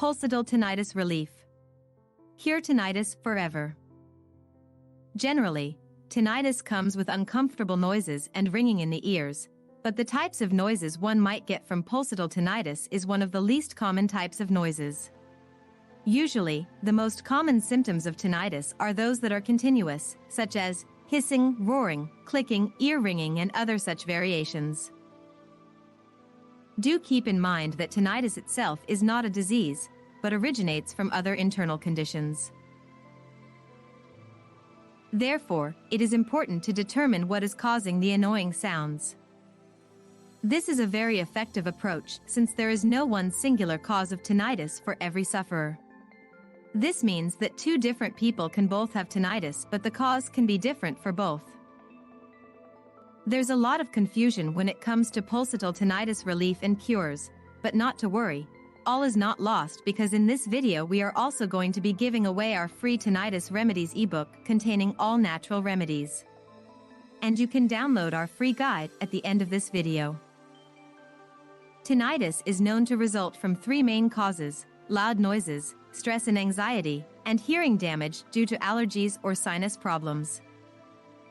Pulsatile tinnitus relief. Cure tinnitus forever. Generally, tinnitus comes with uncomfortable noises and ringing in the ears, but the types of noises one might get from pulsatile tinnitus is one of the least common types of noises. Usually, the most common symptoms of tinnitus are those that are continuous, such as hissing, roaring, clicking, ear ringing, and other such variations. Do keep in mind that tinnitus itself is not a disease, but originates from other internal conditions. Therefore, it is important to determine what is causing the annoying sounds. This is a very effective approach since there is no one singular cause of tinnitus for every sufferer. This means that two different people can both have tinnitus, but the cause can be different for both. There's a lot of confusion when it comes to pulsatile tinnitus relief and cures, but not to worry, all is not lost, because in this video we are also going to be giving away our free tinnitus remedies ebook containing all natural remedies. And you can download our free guide at the end of this video. Tinnitus is known to result from three main causes: loud noises, stress and anxiety, and hearing damage due to allergies or sinus problems.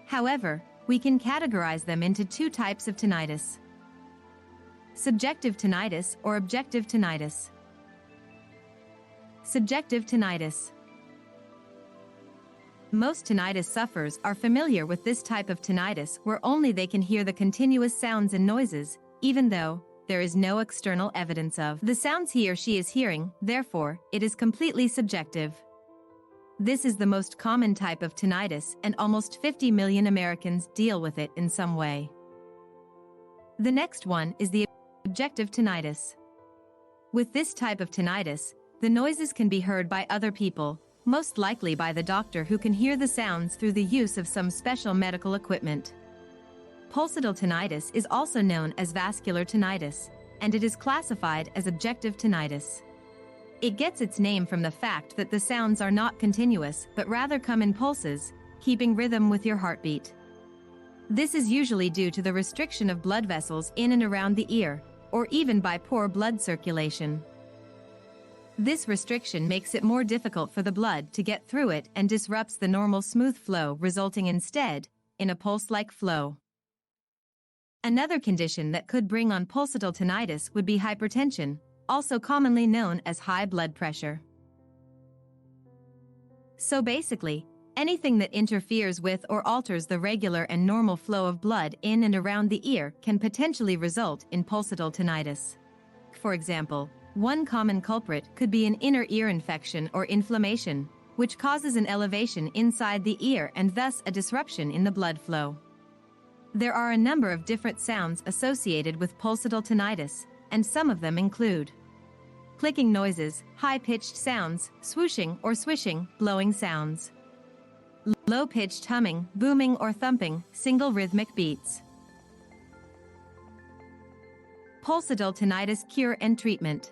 However, we can categorize them into two types of tinnitus: subjective tinnitus or objective tinnitus. Subjective tinnitus. Most tinnitus sufferers are familiar with this type of tinnitus where only they can hear the continuous sounds and noises, even though there is no external evidence of the sounds he or she is hearing, therefore, it is completely subjective. This is the most common type of tinnitus, and almost 50 million Americans deal with it in some way. The next one is the objective tinnitus. With this type of tinnitus, the noises can be heard by other people, most likely by the doctor, who can hear the sounds through the use of some special medical equipment. Pulsatile tinnitus is also known as vascular tinnitus, and it is classified as objective tinnitus. It gets its name from the fact that the sounds are not continuous but rather come in pulses, keeping rhythm with your heartbeat. This is usually due to the restriction of blood vessels in and around the ear, or even by poor blood circulation. This restriction makes it more difficult for the blood to get through it and disrupts the normal smooth flow, resulting instead in a pulse-like flow. Another condition that could bring on pulsatile tinnitus would be hypertension, also commonly known as high blood pressure. So basically, anything that interferes with or alters the regular and normal flow of blood in and around the ear can potentially result in pulsatile tinnitus. For example, one common culprit could be an inner ear infection or inflammation, which causes an elevation inside the ear and thus a disruption in the blood flow. There are a number of different sounds associated with pulsatile tinnitus, and some of them include clicking noises, high-pitched sounds, swooshing or swishing, blowing sounds, low-pitched humming, booming or thumping, single rhythmic beats. Pulsatile tinnitus cure and treatment.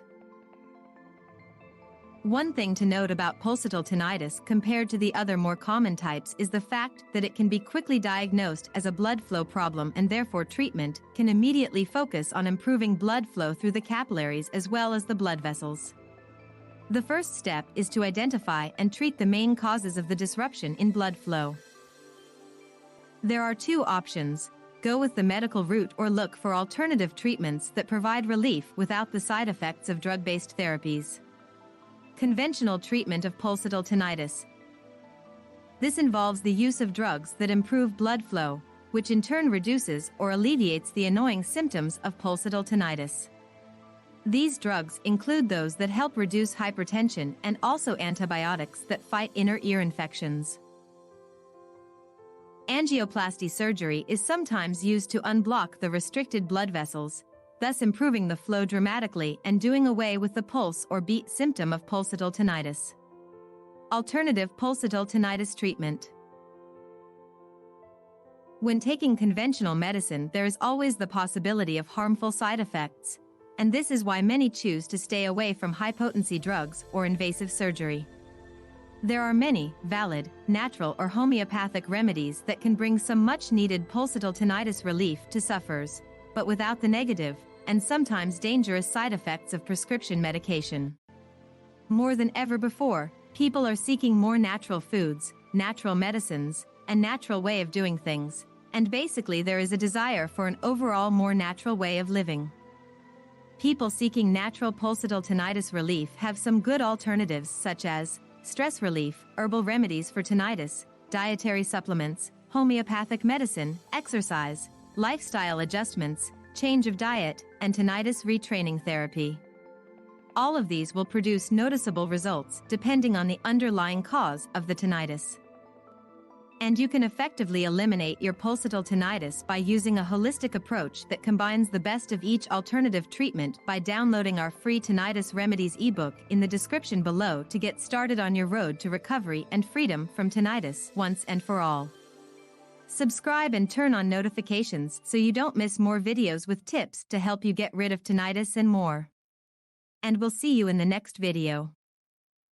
One thing to note about pulsatile tinnitus compared to the other more common types is the fact that it can be quickly diagnosed as a blood flow problem, and therefore treatment can immediately focus on improving blood flow through the capillaries as well as the blood vessels. The first step is to identify and treat the main causes of the disruption in blood flow. There are two options: go with the medical route or look for alternative treatments that provide relief without the side effects of drug-based therapies. Conventional treatment of pulsatile tinnitus. This involves the use of drugs that improve blood flow, which in turn reduces or alleviates the annoying symptoms of pulsatile tinnitus. These drugs include those that help reduce hypertension and also antibiotics that fight inner ear infections. Angioplasty surgery is sometimes used to unblock the restricted blood vessels, thus improving the flow dramatically and doing away with the pulse or beat symptom of pulsatile tinnitus. Alternative pulsatile tinnitus treatment. When taking conventional medicine, there is always the possibility of harmful side effects, and this is why many choose to stay away from high-potency drugs or invasive surgery. There are many valid, natural or homeopathic remedies that can bring some much-needed pulsatile tinnitus relief to sufferers, but without the negative, and sometimes dangerous side effects of prescription medication. More than ever before, people are seeking more natural foods, natural medicines, and natural way of doing things, and basically there is a desire for an overall more natural way of living. People seeking natural pulsatile tinnitus relief have some good alternatives such as stress relief, herbal remedies for tinnitus, dietary supplements, homeopathic medicine, exercise, lifestyle adjustments, change of diet, and tinnitus retraining therapy. All of these will produce noticeable results depending on the underlying cause of the tinnitus. And you can effectively eliminate your pulsatile tinnitus by using a holistic approach that combines the best of each alternative treatment by downloading our free Tinnitus Remedies ebook in the description below to get started on your road to recovery and freedom from tinnitus once and for all. Subscribe and turn on notifications so you don't miss more videos with tips to help you get rid of tinnitus and more. And we'll see you in the next video.